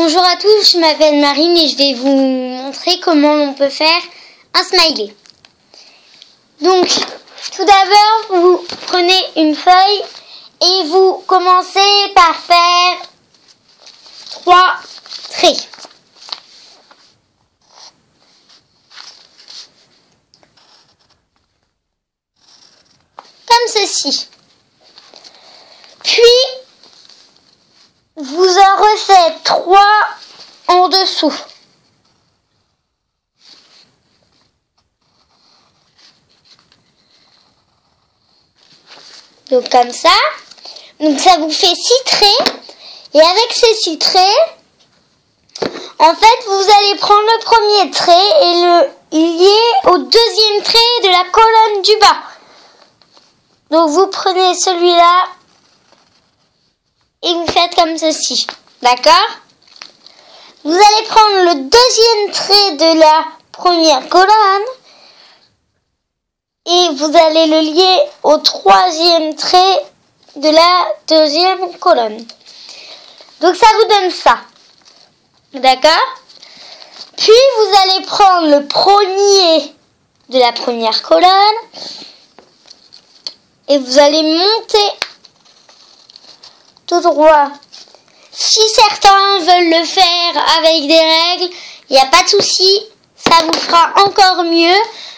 Bonjour à tous, je m'appelle Marine et je vais vous montrer comment on peut faire un smiley. Donc, tout d'abord, vous prenez une feuille et vous commencez par faire 3 traits. Comme ceci. Puis, vous en refaites 3 en dessous. Donc comme ça. Donc ça vous fait 6 traits. Et avec ces 6 traits, en fait, vous allez prendre le premier trait et le lier au deuxième trait de la colonne du bas. Donc vous prenez celui-là et vous faites comme ceci. D'accord? Vous allez prendre le deuxième trait de la première colonne et vous allez le lier au troisième trait de la deuxième colonne. Donc ça vous donne ça. D'accord? Puis vous allez prendre le premier de la première colonne et vous allez monter tout droit. Si certains veulent le faire avec des règles, il n'y a pas de souci, ça vous fera encore mieux.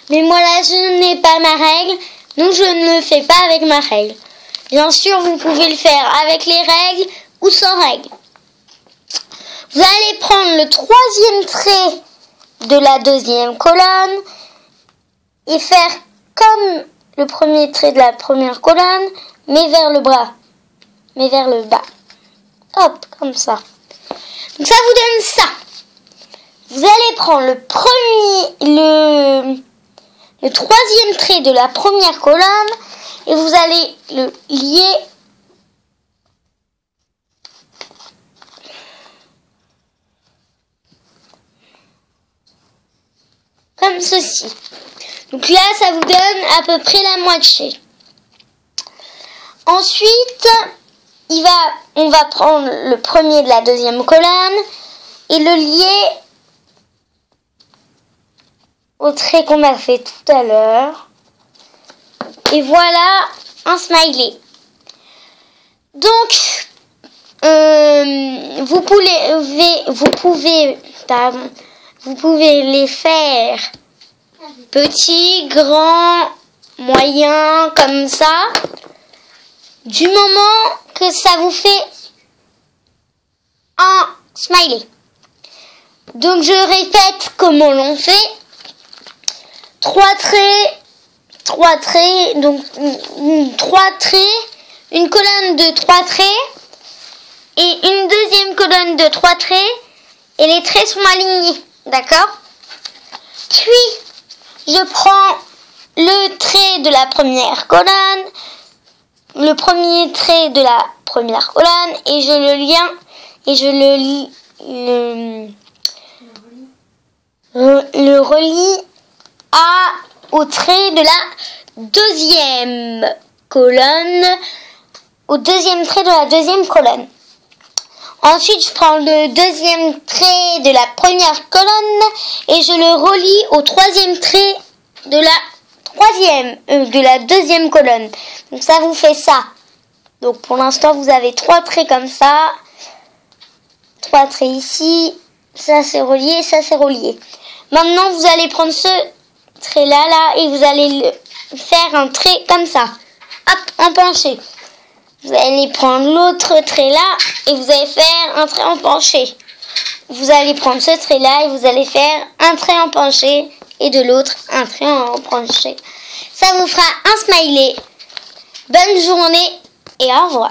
Mais moi là, je n'ai pas ma règle, donc je ne le fais pas avec ma règle. Bien sûr, vous pouvez le faire avec les règles ou sans règles. Vous allez prendre le troisième trait de la deuxième colonne et faire comme le premier trait de la première colonne, mais vers le bas. Mais vers le bas. Hop, comme ça. Donc ça vous donne ça. Vous allez prendre le troisième trait de la première colonne et vous allez le lier comme ceci. Donc là, ça vous donne à peu près la moitié. Ensuite, on va prendre le premier de la deuxième colonne et le lier au trait qu'on a fait tout à l'heure. Et voilà un smiley. Donc, vous pouvez les faire petits, grands, moyens, comme ça. Du moment que ça vous fait un smiley. Donc je répète comment l'on fait. 3 traits, donc 3 traits, une colonne de 3 traits et une deuxième colonne de 3 traits et les traits sont alignés, d'accord? Puis je prends le trait de la première colonne, le premier trait de la première colonne et je le lien et je le relie au trait de la deuxième colonne, au deuxième trait de la deuxième colonne. Ensuite, je prends le deuxième trait de la première colonne et je le relie au troisième trait de la deuxième colonne. Donc ça vous fait ça. Donc pour l'instant, vous avez 3 traits comme ça. 3 traits ici. Ça c'est relié, ça c'est relié. Maintenant, vous allez prendre ce trait-là, et vous allez faire un trait comme ça. Hop, en penché. Vous allez prendre l'autre trait-là et vous allez faire un trait en penché. Vous allez prendre ce trait-là et vous allez faire un trait en penché et de l'autre un trait en penché. Ça vous fera un smiley. Bonne journée et au revoir.